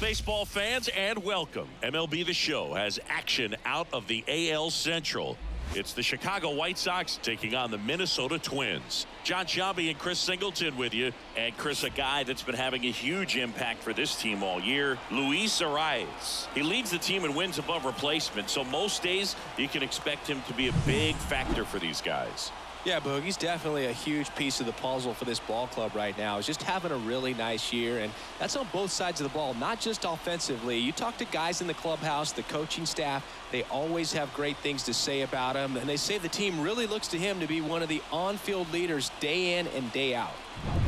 baseball fans, and welcome. MLB The Show has action out of the AL Central. It's the Chicago White Sox taking on the Minnesota Twins. John Shelby and Chris Singleton with you. And Chris, a guy that's been having a huge impact for this team all year, Luis Arraez. He leads the team in wins above replacement, so most days you can expect him to be a big factor for these guys. Yeah, Boog, he's definitely a huge piece of the puzzle for this ball club right now. He's just having a really nice year, and that's on both sides of the ball, not just offensively. You talk to guys in the clubhouse, the coaching staff, they always have great things to say about him, and they say the team really looks to him to be one of the on-field leaders day in and day out.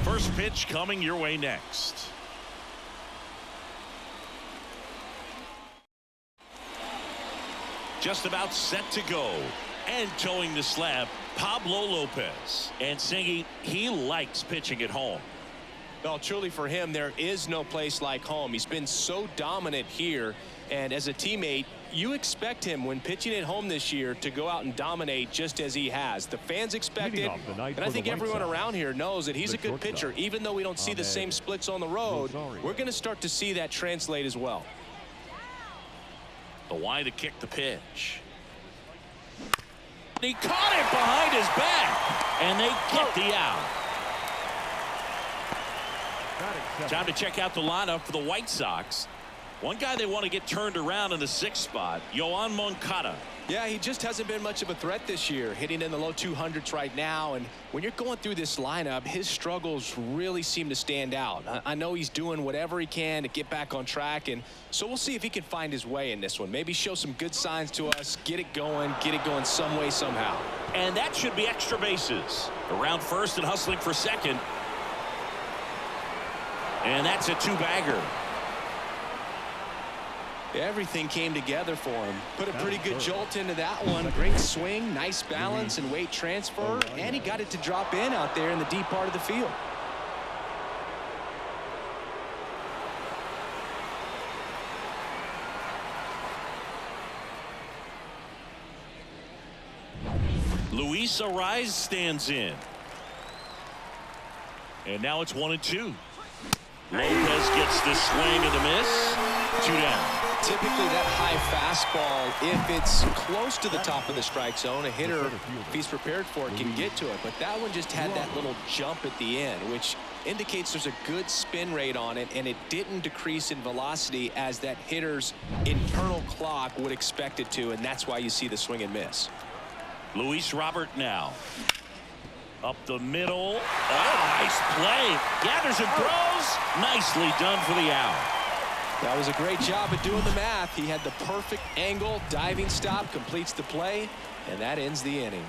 First pitch coming your way next. Just about set to go. And towing the slab, Pablo Lopez. And Singy, he likes pitching at home. Well, truly for him, there is no place like home. He's been so dominant here. And as a teammate, you expect him when pitching at home this year to go out and dominate just as he has. The fans expect it. And I think everyone around here knows that he's a good pitcher. Even though we don't see the same splits on the road, we're going to start to see that translate as well. The wide to kick the pitch. He caught it behind his back, and they get the out. Time to check out the lineup for the White Sox. One guy they want to get turned around in the 6th spot, Yoan Moncada. Yeah, he just hasn't been much of a threat this year, hitting in the low 200s right now. And when you're going through this lineup, his struggles really seem to stand out. I know he's doing whatever he can to get back on track, and so we'll see if he can find his way in this one. Maybe show some good signs to us, get it going some way, somehow. And that should be extra bases. Around first and hustling for second. And that's a 2-bagger. Everything came together for him. Put a pretty good jolt into that one. Great swing, nice balance and weight transfer, and he got it to drop in out there in the deep part of the field. Luis Arraez stands in. And now it's 1-2. Lopez gets the swing and the miss. 2 down. Typically that high fastball, if it's close to the top of the strike zone, a hitter, if he's prepared for it, can get to it. But that one just had that little jump at the end, which indicates there's a good spin rate on it, and it didn't decrease in velocity as that hitter's internal clock would expect it to, and that's why you see the swing and miss. Luis Robert now. Up the middle. Oh, nice play. Gathers and throws. Nicely done for the out. That was a great job at doing the math. He had the perfect angle, diving stop, completes the play, and that ends the inning.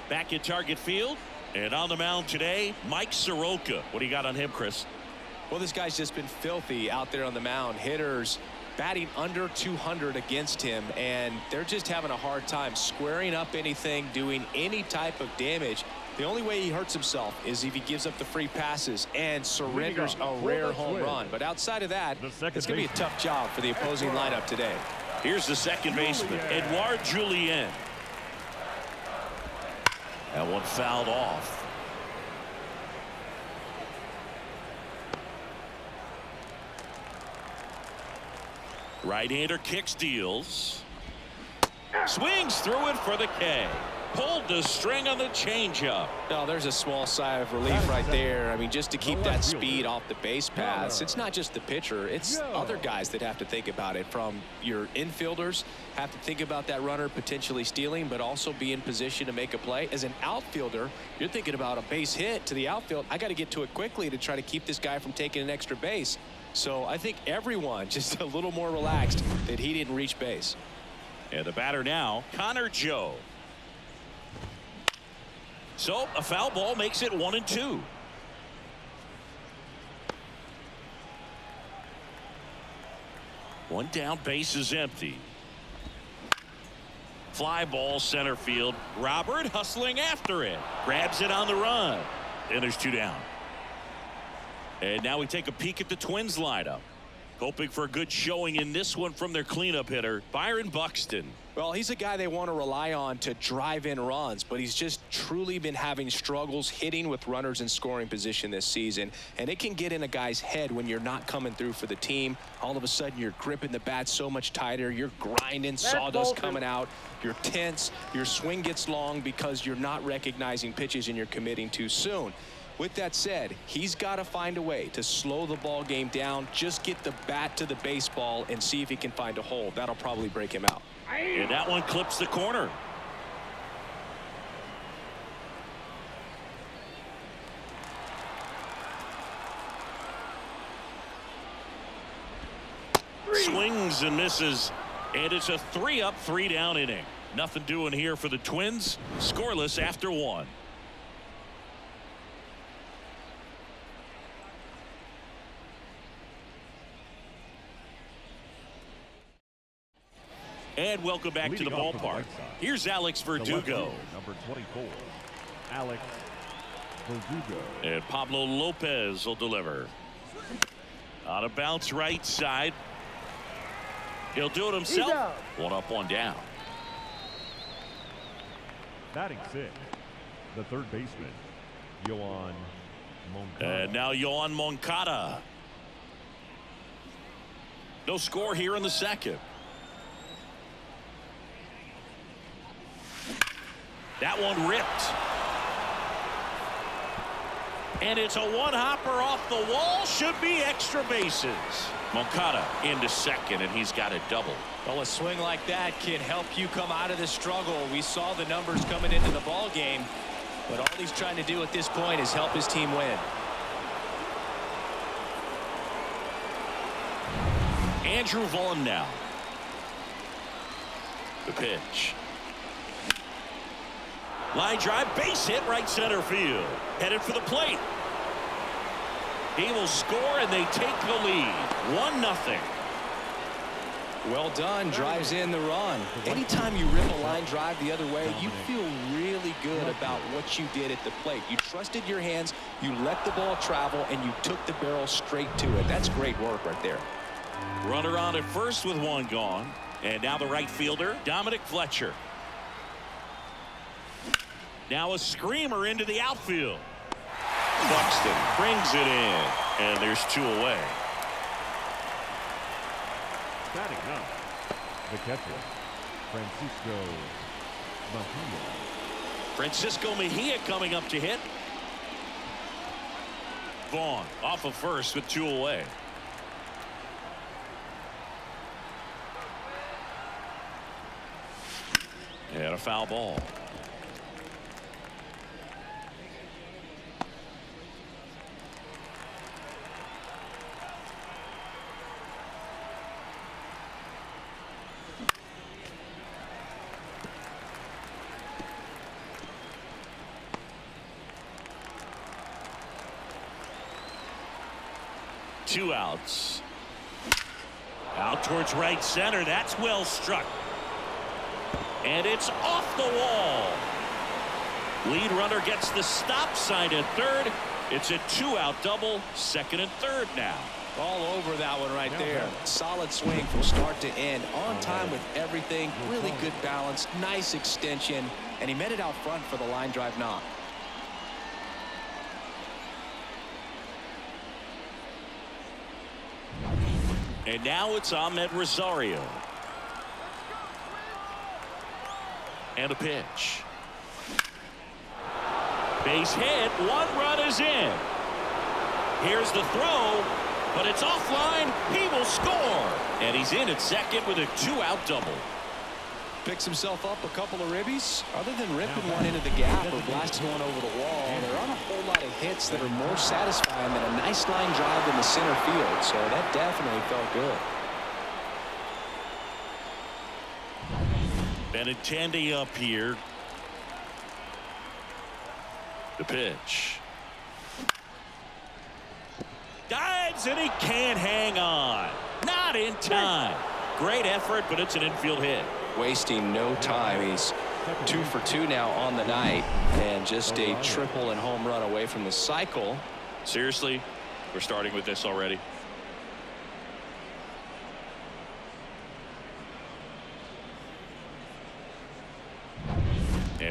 Back at Target Field, and on the mound today, Mike Soroka. What do you got on him, Chris? Well, this guy's just been filthy out there on the mound. Hitters batting under 200 against him, and they're just having a hard time squaring up anything, doing any type of damage. The only way he hurts himself is if he gives up the free passes and surrenders a rare home run. But outside of that, it's going to be a tough job for the opposing lineup today. Here's the second baseman, Edouard Julien. That one fouled off. Right-hander kicks, deals. Swings through it for the K. Pulled the string on the changeup. Oh, there's a small sigh of relief right there. I mean, just to keep that speed off the base paths. It's not just the pitcher. It's other guys that have to think about it. From your infielders have to think about that runner potentially stealing, but also be in position to make a play. As an outfielder, you're thinking about a base hit to the outfield. I got to get to it quickly to try to keep this guy from taking an extra base. So I think everyone just a little more relaxed that he didn't reach base. And the batter now, Connor Joe. So a foul ball makes it 1-2. One down, base is empty. Fly ball center field. Robert hustling after it. Grabs it on the run. And there's 2 down. And now we take a peek at the Twins lineup. Hoping for a good showing in this one from their cleanup hitter, Byron Buxton. Well, he's a guy they want to rely on to drive in runs, but he's just truly been having struggles hitting with runners in scoring position this season. And it can get in a guy's head when you're not coming through for the team. All of a sudden, you're gripping the bat so much tighter. You're grinding, sawdust coming out. You're tense. Your swing gets long because you're not recognizing pitches and you're committing too soon. With that said, he's got to find a way to slow the ball game down, just get the bat to the baseball and see if he can find a hole. That'll probably break him out. And that one clips the corner. Swings and misses, and it's a 3-up, 3-down inning. Nothing doing here for the Twins. Scoreless after one. And welcome back to the ballpark. Here's Alex Verdugo. Number 24, Alex Verdugo. And Pablo Lopez will deliver. On a bounce right side. He'll do it himself. One up, one down. Batting sixth, the third baseman, Yohan Moncada. And now Yohan Moncada. No score here in the second. That one ripped. And it's a one-hopper off the wall. Should be extra bases. Moncada into second, and he's got a double. Well, a swing like that can help you come out of the struggle. We saw the numbers coming into the ball game, but all he's trying to do at this point is help his team win. Andrew Vaughn now. The pitch. Line drive, base hit, right center field. Headed for the plate. He will score, and they take the lead. 1-0. Well done. Drives in the run. Anytime you rip a line drive the other way, you feel really good about what you did at the plate. You trusted your hands, you let the ball travel, and you took the barrel straight to it. That's great work right there. Runner on at first with one gone. And now the right fielder, Dominic Fletcher. Now a screamer into the outfield. Buxton brings it in, and there's two away. Batting ninth, the catcher, Francisco Mejia. Francisco Mejia coming up to hit. Vaughn off of first with two away. And a foul ball. Two outs. Out towards right center. That's well struck. And it's off the wall. Lead runner gets the stop sign at third. It's a two-out double, second and third now. All over that one right there. Solid swing from start to end. On time with everything. Really good balance. Nice extension. And he met it out front for the line drive knock. And now it's Ahmed Rosario. And a pitch. Base hit. One run is in. Here's the throw, but it's offline. He will score. And he's in at second with a two-out double. Picks himself up a couple of ribbies. Other than ripping one into the gap or blasting one over the wall, there aren't a whole lot of hits that are more satisfying than a nice line drive in the center field. So that definitely felt good. Benintendi up here. The pitch. Dives, and he can't hang on. Not in time. Great effort, but it's an infield hit. Wasting no time. He's 2 for 2 now on the night, and just a triple and home run away from the cycle. Seriously, we're starting with this already.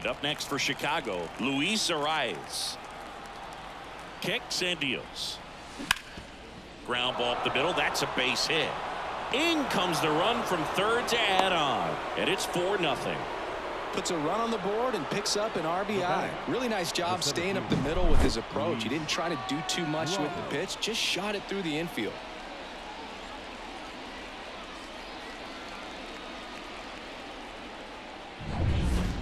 And up next for Chicago, Luis Arias. Kicks and deals. Ground ball up the middle. That's a base hit. In comes the run from third to add on. And it's 4-0. Puts a run on the board and picks up an RBI. Really nice job staying up the middle with his approach. He didn't try to do too much with the pitch. Just shot it through the infield.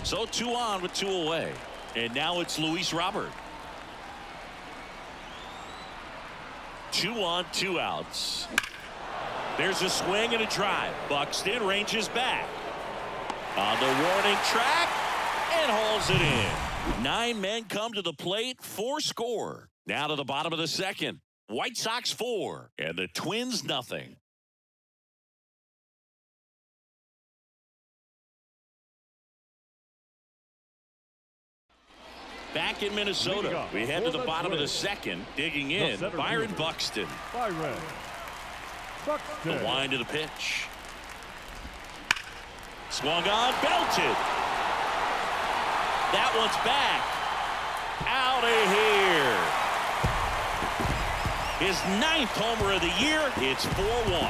So 2 on with 2 away. And now it's Luis Robert. 2 on, 2 outs. There's a swing and a drive. Buxton ranges back. On the warning track and hauls it in. 9 men come to the plate, 4 score. Now to the bottom of the second. White Sox 4 and the Twins nothing. Back in Minnesota, we head to the bottom of the second. Digging in, Byron Buxton. The wind to the pitch. Swung on, belted. That one's back. Out of here. His 9th homer of the year. It's 4-1.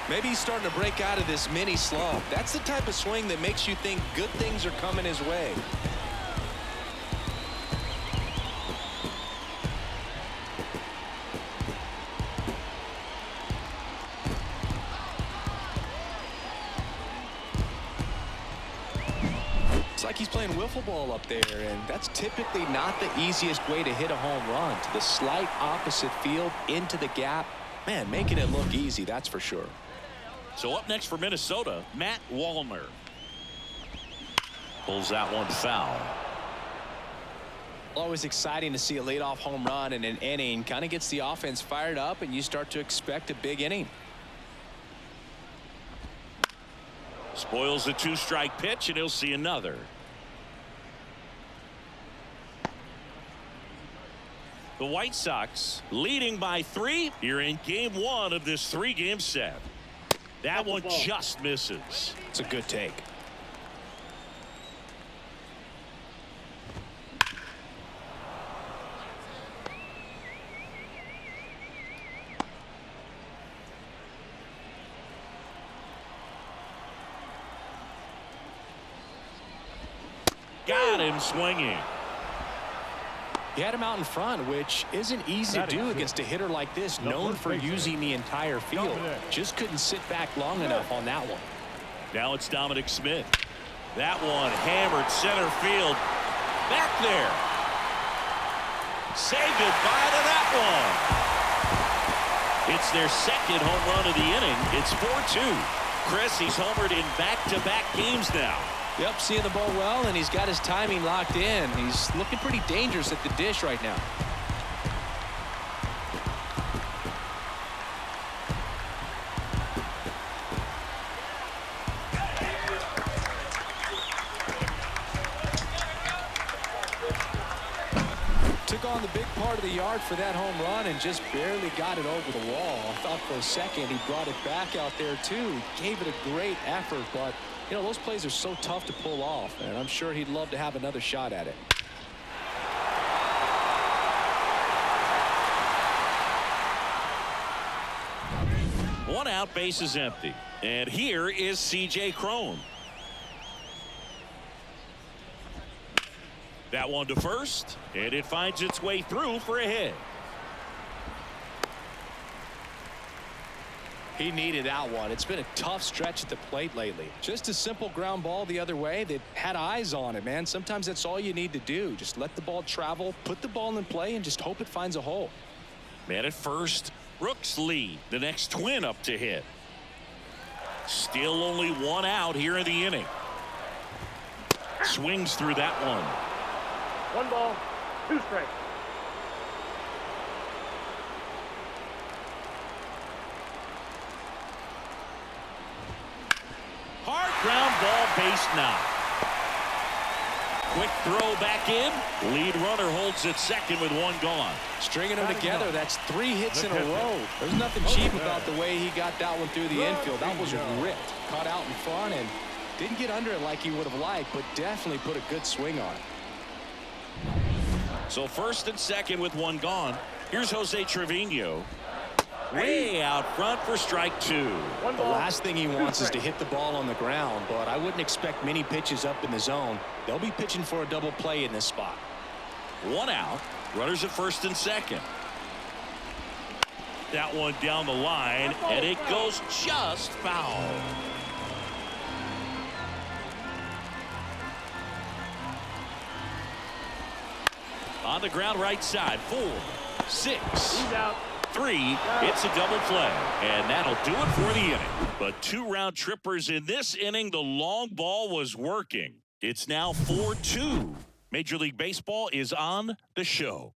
Maybe he's starting to break out of this mini slump. That's the type of swing that makes you think good things are coming his way. Like he's playing wiffle ball up there, and that's typically not the easiest way to hit a home run. To the slight opposite field, into the gap. Man, making it look easy, that's for sure. So up next for Minnesota, Matt Wallner. Pulls that one foul. Always exciting to see a leadoff home run in an inning. Kind of gets the offense fired up, and you start to expect a big inning. Spoils the 2-strike pitch, and he'll see another. The White Sox leading by 3 here in game 1 of this 3-game set. That one just misses. It's a good take. Got him swinging. He had him out in front, which isn't easy to do against a hitter like this, known for using the entire field. Just couldn't sit back long enough on that one. Now it's Dominic Smith. That one hammered center field. Back there. Say goodbye to that one. It's their 2nd home run of the inning. It's 4-2. Chris, he's homered in back-to-back games now. Yep, seeing the ball well, and he's got his timing locked in. He's looking pretty dangerous at the dish right now. Took on the big part of the yard for that home run and just barely got it over the wall. I thought for a second he brought it back out there too. Gave it a great effort, but you know, those plays are so tough to pull off, and I'm sure he'd love to have another shot at it. One out, base is empty. And here is C.J. Cron. That one to first, and it finds its way through for a hit. He needed that one. It's been a tough stretch at the plate lately. Just a simple ground ball the other way that had eyes on it, man. Sometimes that's all you need to do. Just let the ball travel, put the ball in play, and just hope it finds a hole. Man at first, Brooks Lee, the next Twin up to hit. Still only 1 out here in the inning. Swings through that one. 1 ball, 2 strikes. Hard ground ball, base knock. Quick throw back in. Lead runner holds at second with 1 gone. Stringing them together, that's 3 hits in a row. There's nothing cheap about the way he got that one through the infield. That was ripped. Caught out in front, and Didn't get under it like he would have liked, but definitely put a good swing on it. So first and second with one gone. Here's Jose Trevino. Way out front for strike two. The last thing he wants is to hit the ball on the ground, but I wouldn't expect many pitches up in the zone. They'll be pitching for a double play in this spot. One out. Runners at first and second. That one down the line, and it goes just foul. On the ground right side. 4, 6. He's out. 3. It's a double play, and that'll do it for the inning. But 2 round trippers in this inning. The long ball was working. It's now 4-2. Major League Baseball is on the show.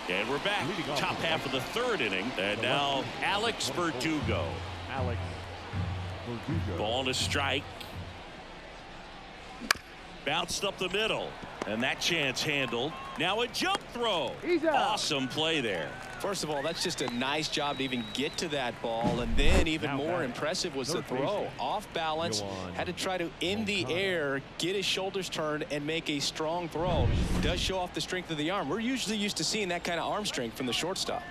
And we're back. Top half of the third inning. And now Alex Verdugo. Ball to strike. Bounced up the middle. And that chance handled. Now a jump throw. Awesome play there. First of all, that's just a nice job to even get to that ball. And then even more impressive was the throw. Off balance. Had to try to, in the air, get his shoulders turned and make a strong throw. Does show off the strength of the arm. We're usually used to seeing that kind of arm strength from the shortstop.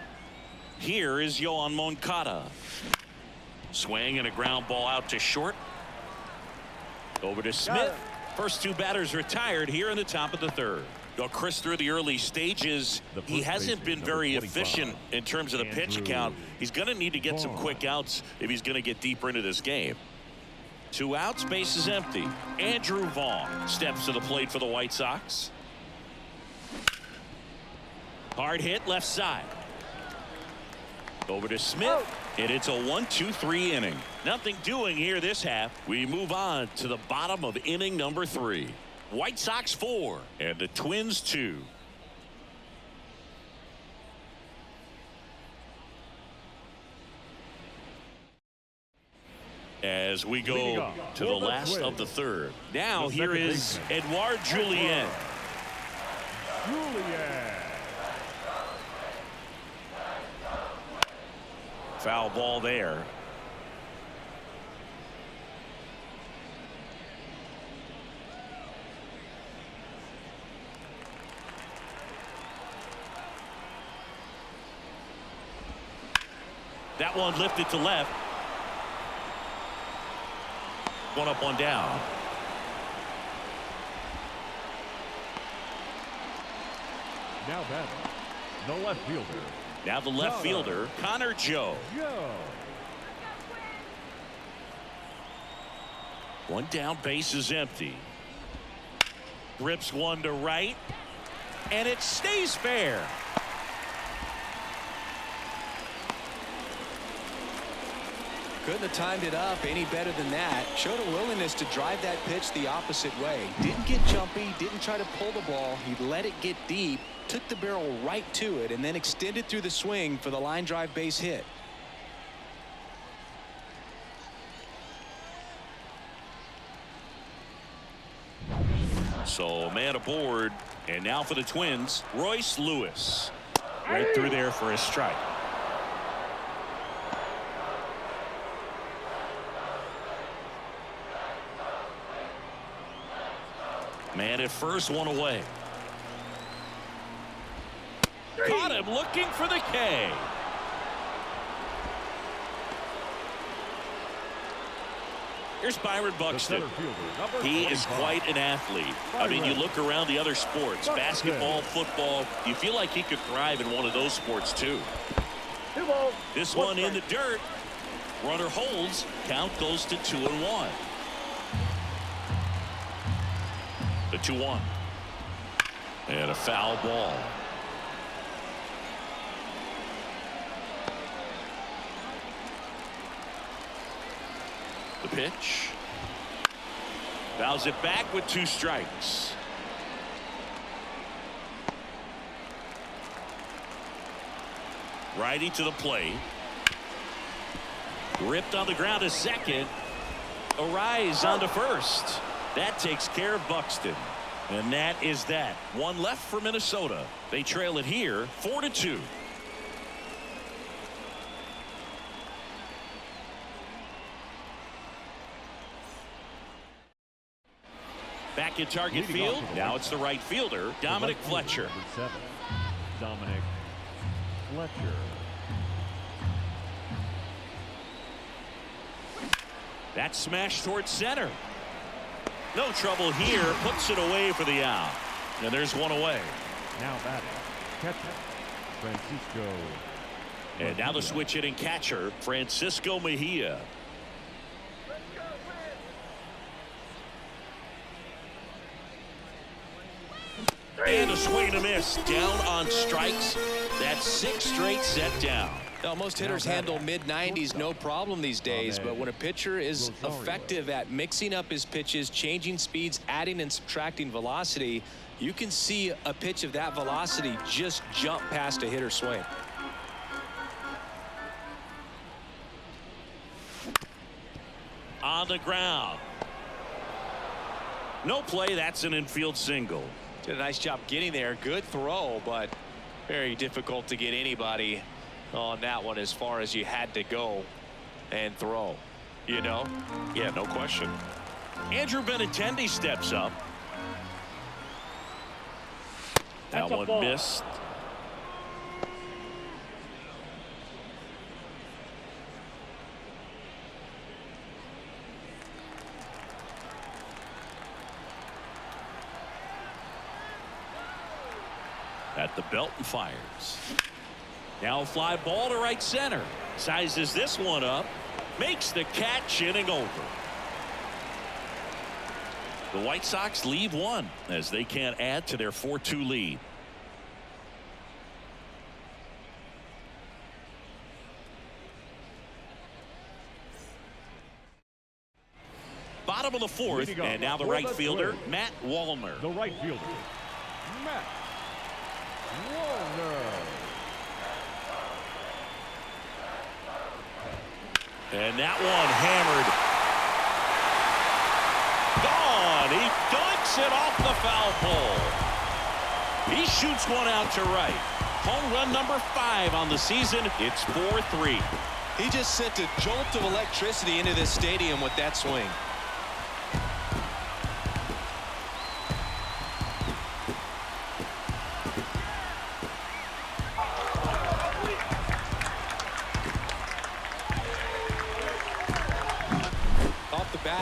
Here is Yoan Moncada. Swing and a ground ball out to short. Over to Smith. First 2 batters retired here in the top of the third. Well, Chris, through the early stages, he hasn't been very efficient in terms of the pitch count. He's going to need to get some quick outs if he's going to get deeper into this game. 2 outs, base is empty. Andrew Vaughn steps to the plate for the White Sox. Hard hit left side. Over to Smith. And it's a 1-2-3 inning. Nothing doing here this half. We move on to the bottom of inning number 3. White Sox 4 and the Twins 2. As we go to the last of the third. Now here is Edouard Julien. Foul ball there. That one lifted to left. One up, one down. Now batting, the left fielder. Now the left fielder, Connor Joe. One down, base is empty. Grips one to right, and it stays fair. Couldn't have timed it up any better than that. Showed a willingness to drive that pitch the opposite way. Didn't get jumpy, didn't try to pull the ball. He let it get deep, took the barrel right to it, and then extended through the swing for the line drive base hit. So man aboard, and now for the Twins, Royce Lewis. Right through there for a strike. Man at first, one away. Caught him looking for the K. Here's Byron Buxton. He is quite an athlete. I mean, you look around the other sports, basketball, football, you feel like he could thrive in one of those sports too. This one in the dirt. Runner holds. Count goes to 2-1. The 2-1. And a foul ball. The pitch. Fouls it back with 2 strikes. Righty to the plate. Ripped on the ground to second. A rise on to first. That takes care of Buxton. And that is that. One left for Minnesota. They trail it here 4-2. Back in target field. Now it's the right fielder, Dominic Fletcher. Number 7, Dominic Fletcher. That smash towards center. No trouble here. Puts it away for the out. And there's one away. Now batting, catcher, Francisco. And now the switch hitting catcher, Francisco Mejia. And a swing and a miss. Down on strikes. That's 6 straight set down. Now, most hitters handle mid-90s no problem these days, but when a pitcher is effective at mixing up his pitches, changing speeds, adding and subtracting velocity, you can see a pitch of that velocity just jump past a hitter's swing. On the ground. No play. That's an infield single. Did a nice job getting there. Good throw, but very difficult to get anybody on that one as far as you had to go and throw, you know? Yeah, no question. Andrew Benintendi steps up. That one missed. At the belt and fires. Now a fly ball to right center. Sizes this one up. Makes the catch, inning over. The White Sox leave one as they can't add to their 4-2 lead. Bottom of the 4th, and now the right fielder, Matt Wallner. The right fielder, Matt Wallner. And that one hammered. Gone. He dunks it off the foul pole. He shoots one out to right. Home run number 5 on the season. It's 4-3. He just sent a jolt of electricity into this stadium with that swing.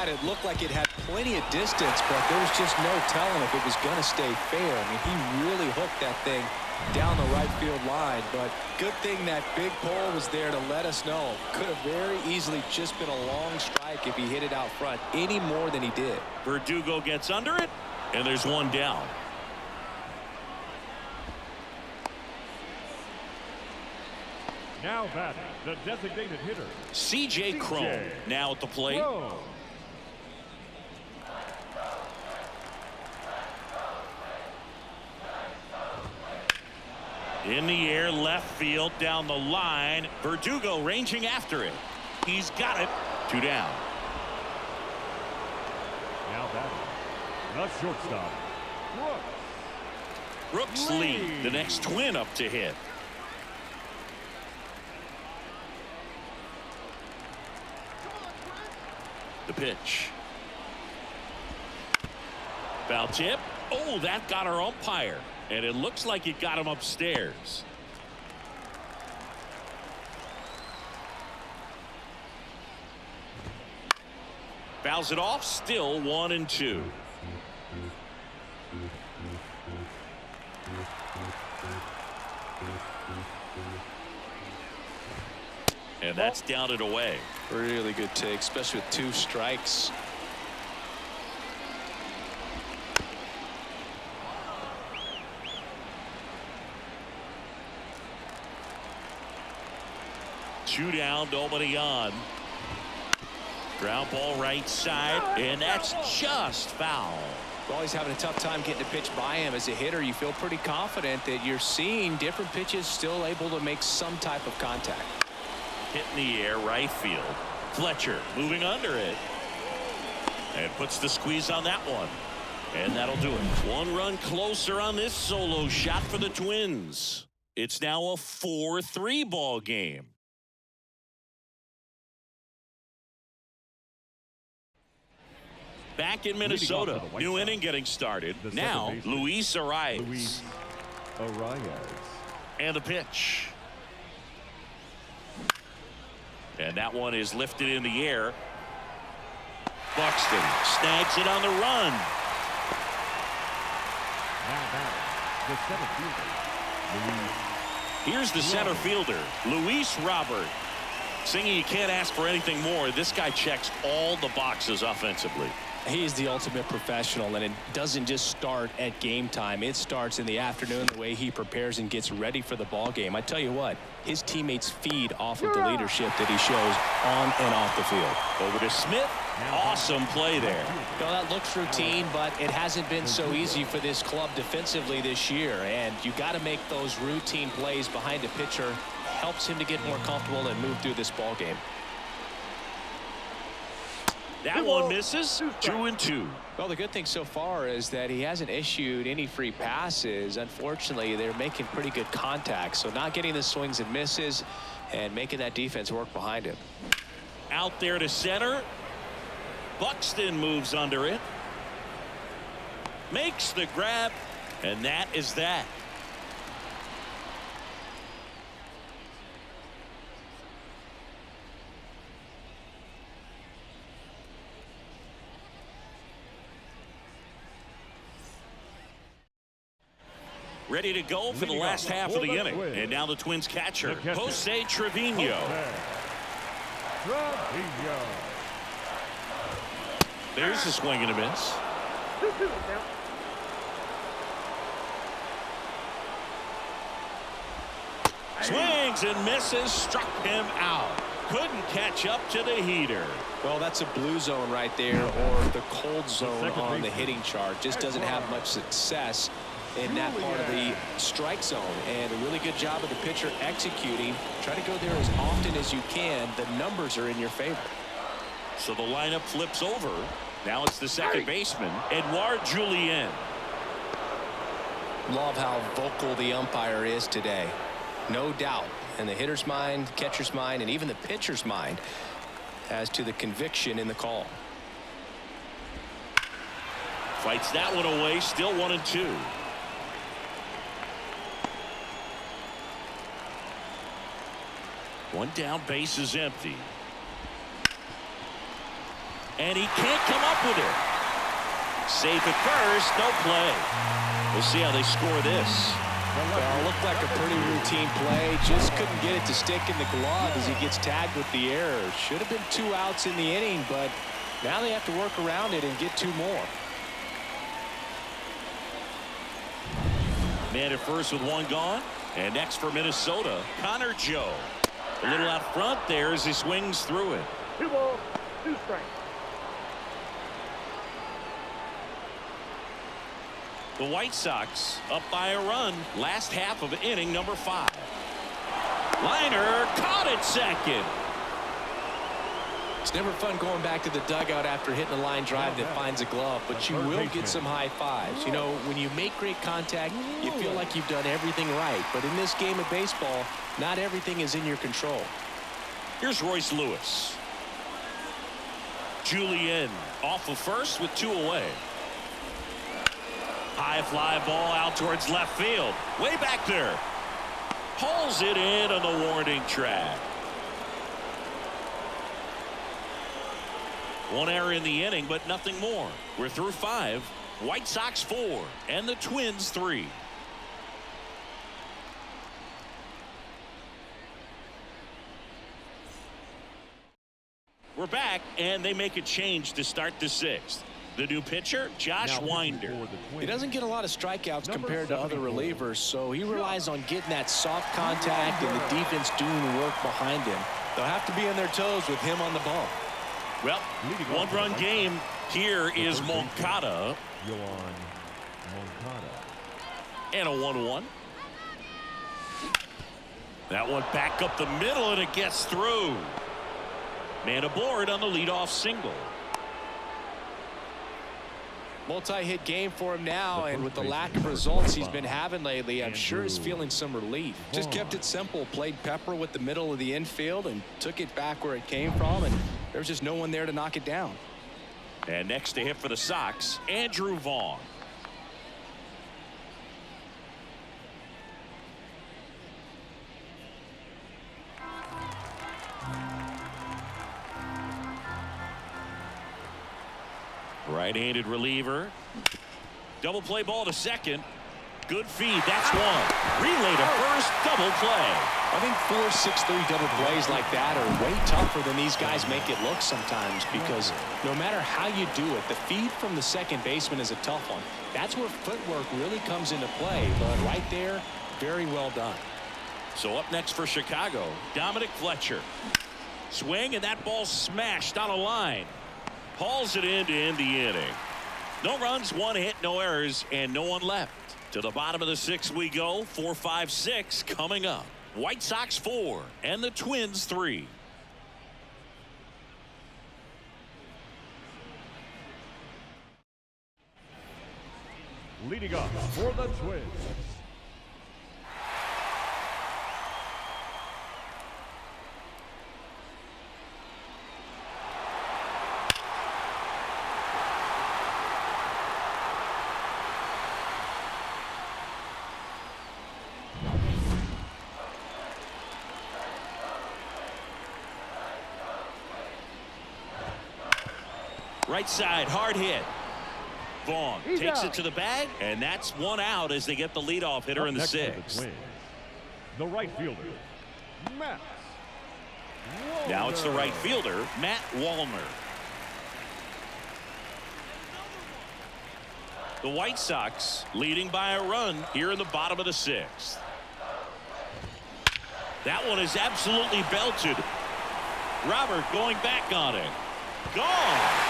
It looked like it had plenty of distance, but there was just no telling if it was going to stay fair. I mean, he really hooked that thing down the right field line, but good thing that big pole was there to let us know. Could have very easily just been a long strike if he hit it out front any more than he did. Verdugo gets under it, and there's one down. Now batting, the designated hitter, C.J. Cron now at the plate. Cron. In the air, left field, down the line. Verdugo ranging after it. He's got it. 2 down. Now batting, the shortstop, Brooks Lee, the next Twin up to hit. The pitch. Foul tip. Oh, that got our umpire. And it looks like it got him upstairs. Fouls it off. Still 1-2. And that's down and away. Really good take, especially with 2 strikes. Two down, nobody on. Ground ball right side, and that's just foul. Well, he's having a tough time getting a pitch by him. As a hitter, you feel pretty confident that you're seeing different pitches still able to make some type of contact. Hit in the air, right field. Fletcher moving under it. And puts the squeeze on that one. And that'll do it. 1 run closer on this solo shot for the Twins. It's now a 4-3 ball game. Back in Minnesota. New inning getting started. Now, Luis Arias. Luis Arias. And the pitch. And that one is lifted in the air. Buxton snags it on the run. Now batting, the center fielder, Luis. Here's the center fielder, Luis Robert. Singing, you can't ask for anything more. This guy checks all the boxes offensively. He's the ultimate professional, and it doesn't just start at game time. It starts in the afternoon, the way he prepares and gets ready for the ball game. I tell you what, his teammates feed off of the leadership that he shows on and off the field. Over to Smith. Awesome play there. Well, that looks routine, but it hasn't been so easy for this club defensively this year, and you got to make those routine plays behind a pitcher. Helps him to get more comfortable and move through this ball game. That one misses. 2-2. Well, the good thing so far is that he hasn't issued any free passes. Unfortunately, they're making pretty good contact, so not getting the swings and misses and making that defense work behind him. Out there to center. Buxton moves under it. Makes the grab, and that is that. Ready to go for the last half of the inning. And now the Twins catcher, Jose Trevino. There's a swing and a miss. Swings and misses, struck him out. Couldn't catch up to the heater. Well, that's a blue zone right there, or the cold zone on the hitting chart. Just doesn't have much success in that part of the strike zone, and a really good job of the pitcher executing. Try to go there as often as you can. The numbers are in your favor. So the lineup flips over. Now it's the second baseman, Edouard Julien. Love how vocal the umpire is today. No doubt in the hitter's mind, catcher's mind, and even the pitcher's mind as to the conviction in the call. Fights that one away. Still 1-2. One down, base is empty. And he can't come up with it. Safe at first, no play. We'll see how they score this. Well, looked like a pretty routine play. Just couldn't get it to stick in the glove as he gets tagged with the error. Should have been 2 outs in the inning, but now they have to work around it and get 2 more. Man at first with 1 gone. And next for Minnesota, Connor Joe. A little out front there as he swings through it. 2 balls, 2 strikes. The White Sox up by a run. Last half of inning number 5. Liner caught at second. It's never fun going back to the dugout after hitting a line drive that finds a glove, but you will get some high fives. You know, when you make great contact, you feel like you've done everything right. But in this game of baseball, not everything is in your control. Here's Royce Lewis. Julien off of first with 2 away. High fly ball out towards left field. Way back there. Pulls it in on the warning track. 1 error in the inning, but nothing more. We're through 5. White Sox 4 and the Twins 3. We're back, and they make a change to start the 6th. The new pitcher, Josh Winder. He doesn't get a lot of strikeouts compared to other relievers, so he relies on getting that soft contact and the defense doing the work behind him. They'll have to be on their toes with him on the bump. Well, 1-run game. Here is Moncada. And a 1-1. That one back up the middle, and it gets through. Man aboard on the leadoff single. Multi-hit game for him now, and with the lack of results he's been having lately, I'm sure he's feeling some relief. Just kept it simple, played pepper with the middle of the infield and took it back where it came from, and there's just no one there to knock it down. And next to hit for the Sox, Andrew Vaughn. Right-handed reliever. Double play ball to second. Good feed. That's one. Relay to first. Double play. I think 4, 6, 3 double plays like that are way tougher than these guys make it look sometimes, because no matter how you do it, the feed from the second baseman is a tough one. That's where footwork really comes into play. But right there, very well done. So up next for Chicago, Dominic Fletcher. Swing, and that ball smashed on a line. Hauls it in to end the inning. No runs, 1 hit, no errors, and no one left. To the bottom of the 6th we go. 4, 5, 6 coming up. White Sox 4 and the Twins 3. Leading up for the Twins. Right side, hard hit. Vaughn takes it to the bag, and that's 1 out as they get the leadoff hitter in the 6th. The right fielder, Matt. Now it's the right fielder, Matt Wallner. The White Sox leading by a run here in the bottom of the 6th. That one is absolutely belted. Robert going back on it. Gone.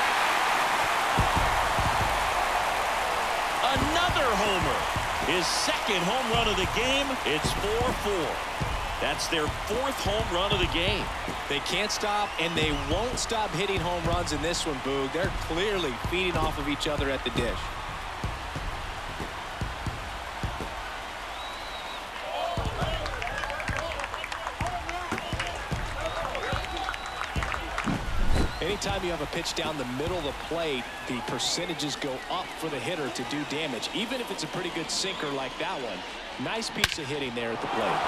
Another homer. His 2nd home run of the game. It's 4-4. That's their 4th home run of the game. They can't stop, and they won't stop hitting home runs in this one, Boog. They're clearly feeding off of each other at the dish. Anytime you have a pitch down the middle of the plate, the percentages go up for the hitter to do damage, even if it's a pretty good sinker like that one. Nice piece of hitting there at the plate.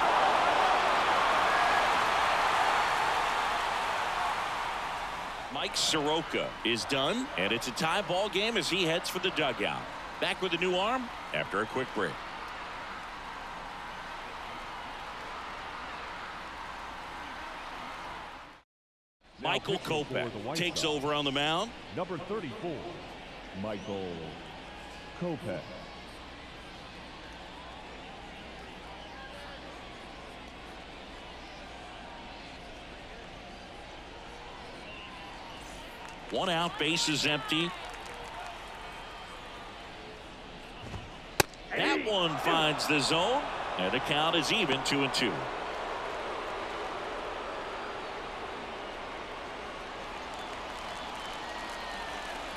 Mike Soroka is done, and it's a tie ball game as he heads for the dugout. Back with a new arm after a quick break. Michael Kopech takes over on the mound. Number 34, Michael Kopech. One out, base is empty. That one finds the zone, and the count is even, 2-2.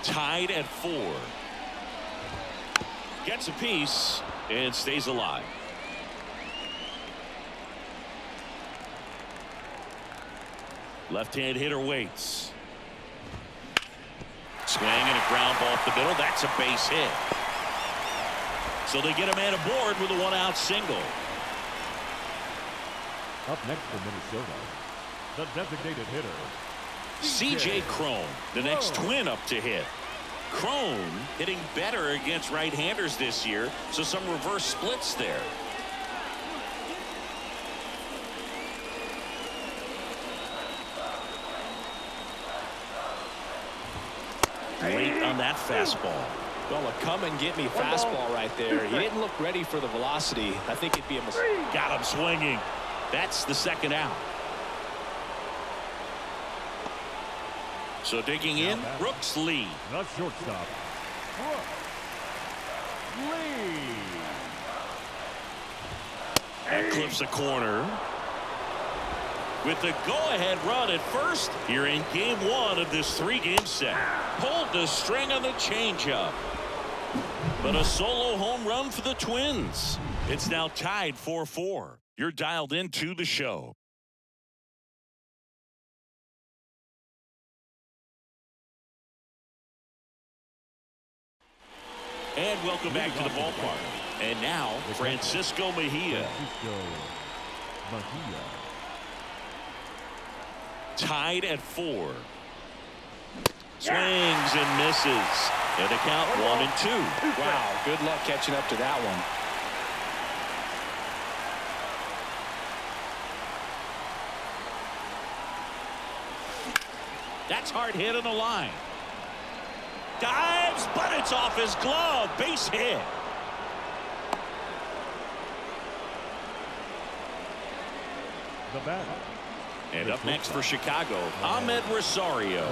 Tied at 4. Gets a piece and stays alive. Left-hand hitter waits. Swing and a ground ball up the middle. That's a base hit. So they get a man aboard with a 1-out single. Up next for Minnesota, the designated hitter, C.J. Cron, the next Twin up to hit. Cron hitting better against right-handers this year, so some reverse splits there. Late on that fastball. Well, a come-and-get-me fastball right there. He didn't look ready for the velocity. I think it'd be a mistake. Got him swinging. That's the 2nd out. So digging in, Brooks Lee. the shortstop, Brooks Lee. That clips a corner. With the go-ahead run at first here in game 1 of this 3-game set. Pulled the string on the changeup. But a solo home run for the Twins. It's now tied 4-4. You're dialed into the show. And welcome back to the ballpark. And now, Francisco Mejia. Tied at 4. Swings and misses. And the count 1-2. Wow, good luck catching up to that one. That's hard hit on the line. Dives, but it's off his glove. Base hit. The batter. And up next for Chicago, Ahmed Rosario.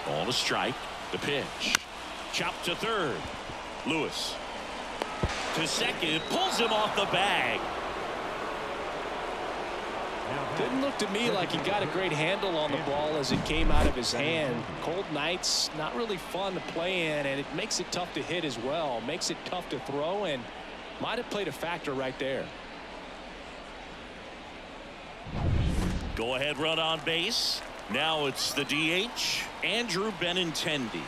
Ball to strike. The pitch. Chopped to third. Lewis. To second. Pulls him off the bag. Didn't look to me like he got a great handle on the ball as it came out of his hand. Cold nights, not really fun to play in, and it makes it tough to hit as well. Makes it tough to throw, and might have played a factor right there. Go ahead run on base. Now it's the DH, Andrew Benintendi.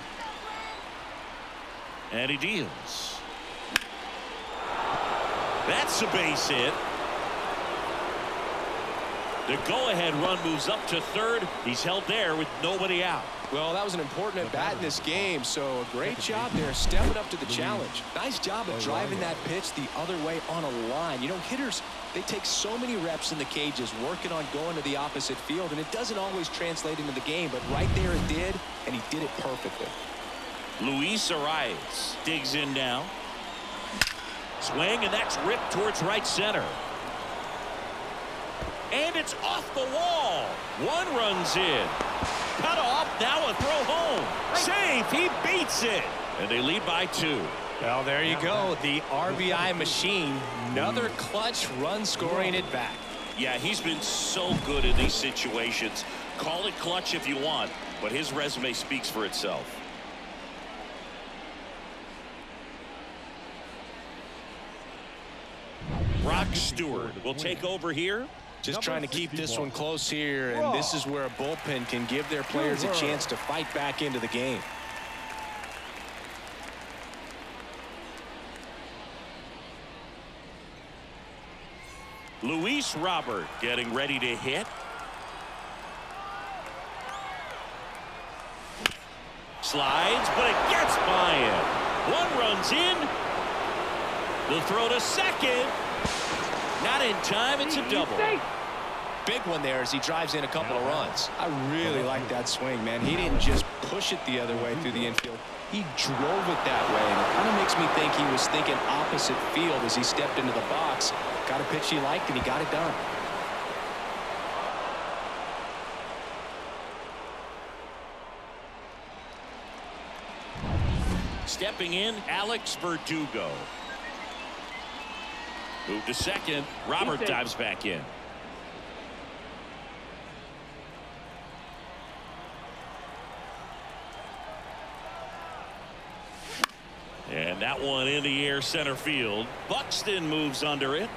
And he deals. That's a base hit. The go-ahead run moves up to third. He's held there with nobody out. Well, that was an important at-bat in this game, so a great job there stepping up to the challenge. Nice job of driving that pitch the other way on a line. You know, hitters, they take so many reps in the cages working on going to the opposite field, and it doesn't always translate into the game, but right there it did, and he did it perfectly. Luis Arias digs in now. Swing, and that's ripped towards right center. And it's off the wall. One runs in. Cut off. Now a throw home. Safe. He beats it. And they lead by 2. Well, there you go. The RBI machine. Another clutch run scoring it back. Yeah, he's been so good in these situations. Call it clutch if you want, but his resume speaks for itself. Brock Stewart will take over here. Just trying to keep this one close here, and this is where a bullpen can give their players a chance to fight back into the game. Luis Robert getting ready to hit. Slides, but it gets by him. One runs in. The throw to second. Not in time. It's a double. Big one there as he drives in a couple of runs. I really like that swing, man. He didn't just push it the other way through the infield. He drove it that way, and it kind of makes me think he was thinking opposite field as he stepped into the box. Got a pitch he liked, and he got it done. Stepping in, Alex Verdugo. Move to second. Robert dives back in. And that one in the air center field. Buxton moves under it.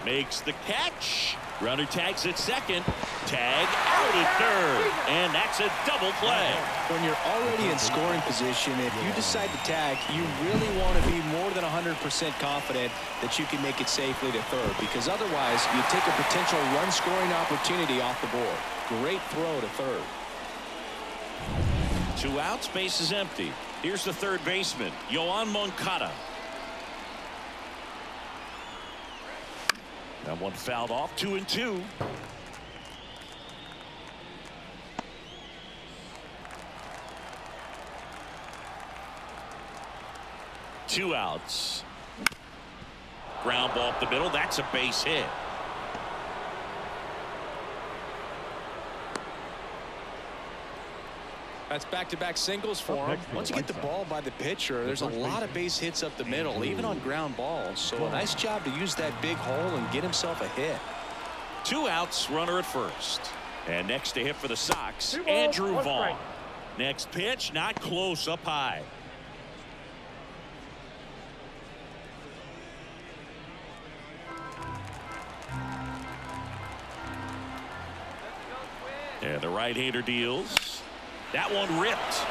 Makes the catch. Runner tags at second. Tag out at third. And that's a double play. When you're already in scoring position, if you decide to tag, you really want to be more than 100% confident that you can make it safely to third, because otherwise you take a potential run scoring opportunity off the board. Great throw to third. 2 outs, base is empty. Here's the third baseman, Yoan Moncada. That one fouled off. 2-2. Two outs. Ground ball up the middle. That's a base hit. That's back-to-back singles for him. Once you get the ball by the pitcher, there's a lot of base hits up the middle, even on ground balls. So a nice job to use that big hole and get himself a hit. 2 outs, runner at first. And next to hit for the Sox, Andrew Vaughn. Next pitch, not close, up high. And the right-hander deals. That one ripped.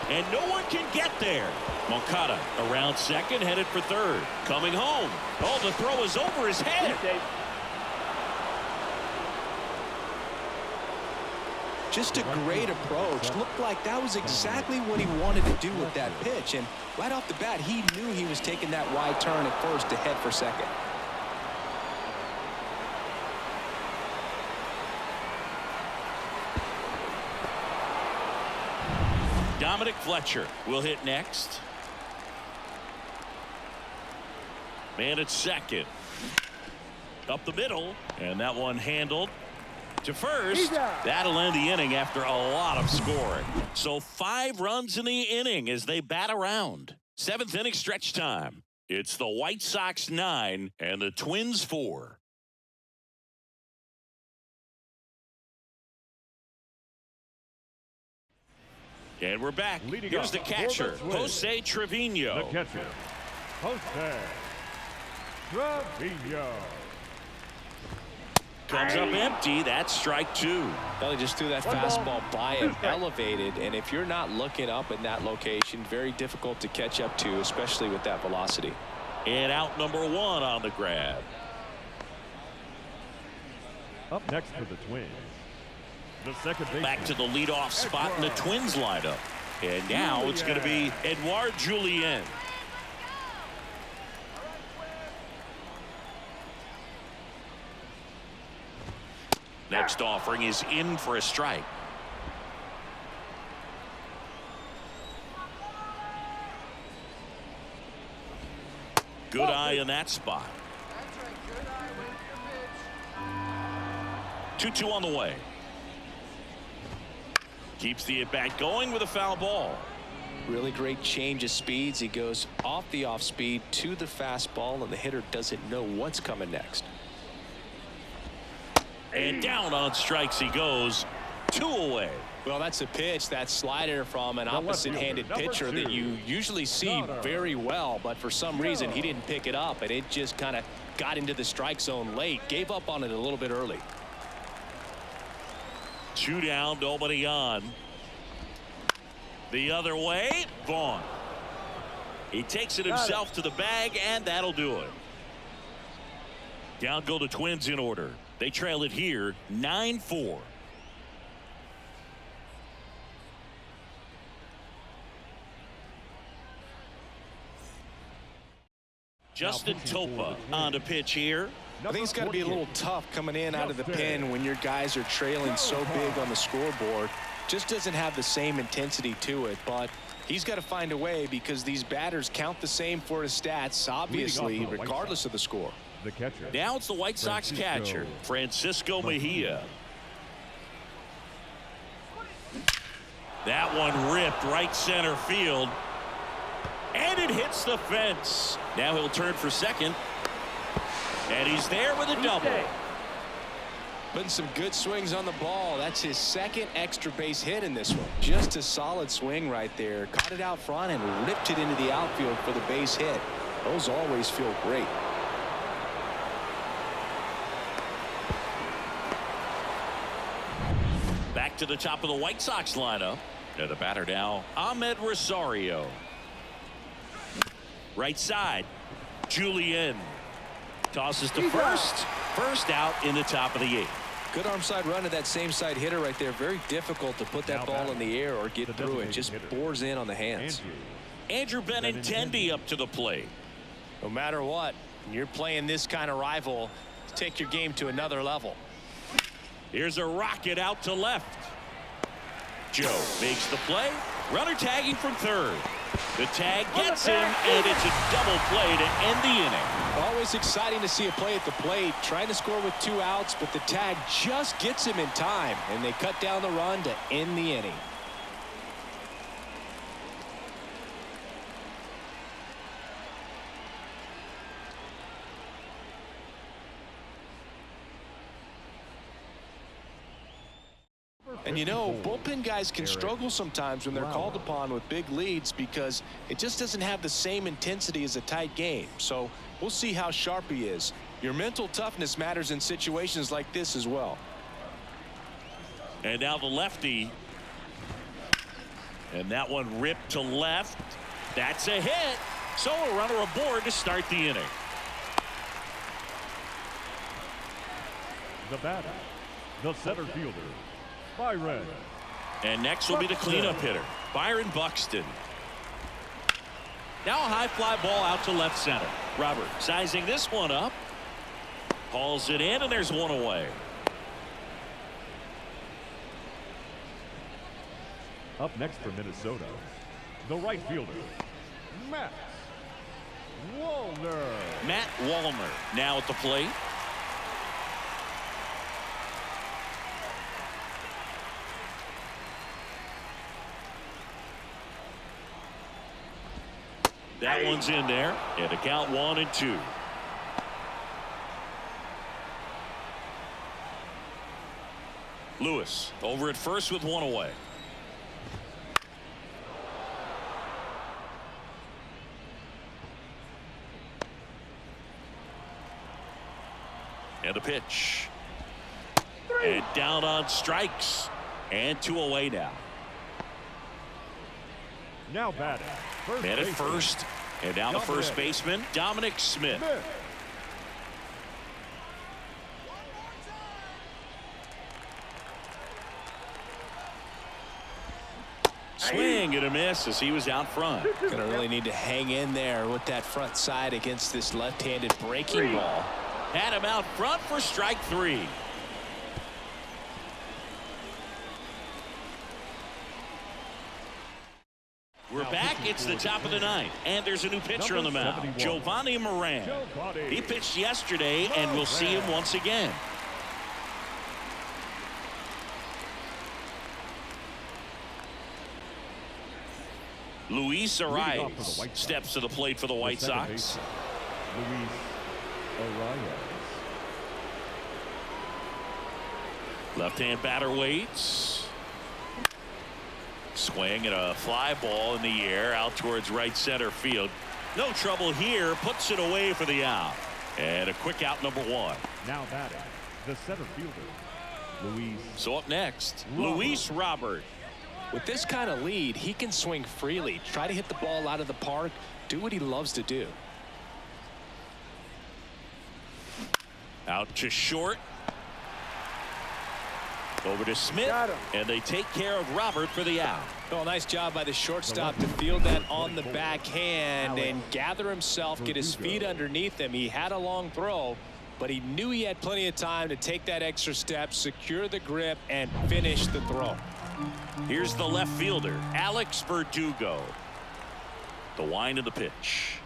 and no one can get there. Moncada around second, headed for third. Coming home. Oh, the throw is over his head. Just a great approach. Looked like that was exactly what he wanted to do with that pitch. And right off the bat, he knew he was taking that wide turn at first to head for second. Dominic Fletcher will hit next. Man at second. Up the middle. And that one handled to first. That'll end the inning after a lot of scoring. So 5 runs in the inning as they bat around. 7th inning stretch time. It's the White Sox 9 and the Twins 4. And we're back. Here's the catcher, Jose Trevino. The catcher, Jose Trevino. Comes up empty. That's strike 2. Well, he just threw that fastball by him, elevated, and if you're not looking up in that location, very difficult to catch up to, especially with that velocity. And out number 1 on the grab. Up next for the Twins, the second baseman. Back to the leadoff spot in the Twins lineup. And now it's going to be Edouard Julien. Next offering is in for a strike. Good eye in that spot. 2-2 on the way. Keeps the at-bat going with a foul ball. Really great change of speeds. He goes off the off speed to the fastball, and the hitter doesn't know what's coming next. And down on strikes he goes. 2 away. Well, that's a pitch, that slider from an opposite-handed pitcher that you usually see very well, but for some reason he didn't pick it up, and it just kind of got into the strike zone late. Gave up on it a little bit early. 2 down, nobody on. The other way, Vaughn. He takes it himself to the bag, and that'll do it. Down go the Twins in order. They trail it here 9-4. Justin Topa on the pitch here. I think it's got to be a little tough coming in out of the pen when your guys are trailing so big on the scoreboard. Just doesn't have the same intensity to it, but he's got to find a way because these batters count the same for his stats, obviously, regardless of the score. The catcher. Now it's the White Sox catcher, Francisco Mejia. That one ripped right center field. And it hits the fence. Now he'll turn for second. And he's there with a double. Putting some good swings on the ball. That's his second extra base hit in this one. Just a solid swing right there. Caught it out front and ripped it into the outfield for the base hit. Those always feel great. Back to the top of the White Sox lineup. And the batter now, Ahmed Rosario. Right side, Julien. Tosses to first. First out in the top of the 8th. Good arm side run to that same side hitter right there. Very difficult to put that ball in the air or get through it. Just bores in on the hands. Andrew Benintendi up to the plate. No matter what, when you're playing this kind of rival, take your game to another level. Here's a rocket out to left. Joe makes the play. Runner tagging from third. The tag gets him, and it's a double play to end the inning. Always exciting to see a play at the plate. Trying to score with 2 outs, but the tag just gets him in time, and they cut down the run to end the inning. And you know, bullpen guys can struggle sometimes when they're called upon with big leads because it just doesn't have the same intensity as a tight game. So we'll see how sharp he is. Your mental toughness matters in situations like this as well. And now the lefty. And that one ripped to left. That's a hit. So a runner aboard to start the inning. The batter, the center fielder, Byron. And next will be the cleanup hitter, Byron Buxton. Now a high fly ball out to left center. Robert sizing this one up. Hauls it in, and there's one away. Up next for Minnesota, the right fielder, Matt Wallner. Matt Wallner now at the plate. That one's in there, and a count 1-2. Lewis over at first with one away. And a pitch. And down on strikes. And 2 away now. Now batting, first Man at baseman, first. And now the first baseman, Dominic Smith. Swing and a miss as he was out front. Gonna really need to hang in there with that front side against this left-handed breaking ball. Had him out front for strike 3. We're back. It's the top of the 9th, and there's a new pitcher on the mound, Giovanni Moran. He pitched yesterday, and we'll see him once again. Luis Arias steps to the plate for the White Sox. Luis Arias. Left-hand batter waits. Swing and a fly ball in the air out towards right center field. No trouble here. Puts it away for the out. And a quick out, number 1. Now batting, the center fielder, Luis. So up next, Luis Robert. With this kind of lead, he can swing freely, try to hit the ball out of the park, do what he loves to do. Out to short. Over to Smith, and they take care of Robert for the out. Well, nice job by the shortstop to field that on the backhand and gather himself, get his feet underneath him. He had a long throw, but he knew he had plenty of time to take that extra step, secure the grip, and finish the throw. Here's the left fielder, Alex Verdugo. The wind of the pitch.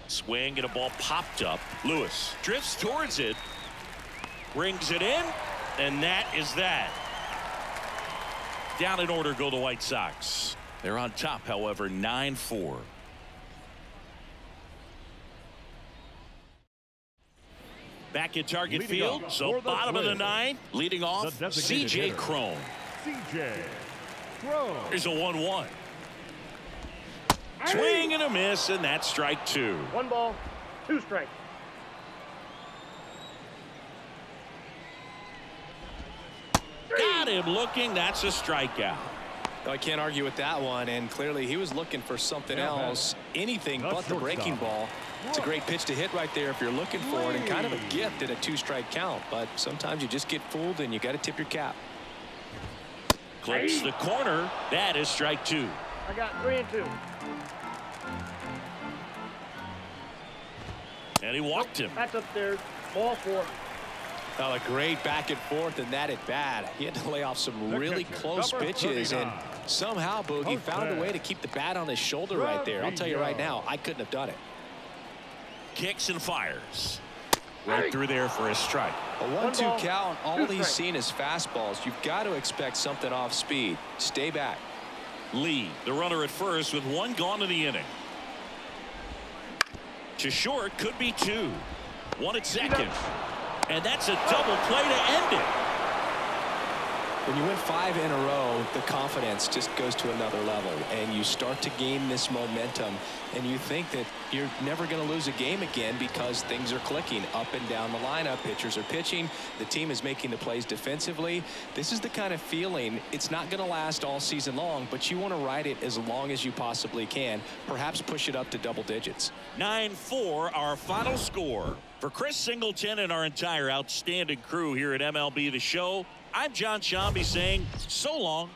Swing and a ball popped up. Lewis drifts towards it. Brings it in. And that is that. Down in order go the White Sox. They're on top, however, 9-4. Back in target field, so bottom of the 9th, leading off, C.J. Cron. C.J. Cron. Here's a 1-1. Swing and a miss, and that's strike 2. 1 ball, 2 strikes. Got him looking. That's a strikeout. I can't argue with that one, and clearly he was looking for something else, anything but the breaking ball. It's a great pitch to hit right there if you're looking for it, and kind of a gift at a 2-strike count, but sometimes you just get fooled and you got to tip your cap. Clips the corner. That is strike 2. I got 3-2. And he walked him. That's upstairs. Ball 4. Well, a great back and forth, and that at bat. He had to lay off some really close pitches, and somehow Boogie found a way to keep the bat on his shoulder right there. I'll tell you right now, I couldn't have done it. Kicks and fires. Right through there for a strike. A 1-2 count. All he's seen is fastballs. You've got to expect something off speed. Stay back. Lee, the runner at first with 1 gone in the inning. To short, could be 2. 1 at second. And that's a double play to end it. When you win 5 in a row, the confidence just goes to another level, and you start to gain this momentum, and you think that you're never going to lose a game again because things are clicking up and down the lineup. Pitchers are pitching. The team is making the plays defensively. This is the kind of feeling, it's not going to last all season long, but you want to ride it as long as you possibly can. Perhaps push it up to double digits. 9-4, our final score. For Chris Singleton and our entire outstanding crew here at MLB The Show, I'm John Shambi saying so long.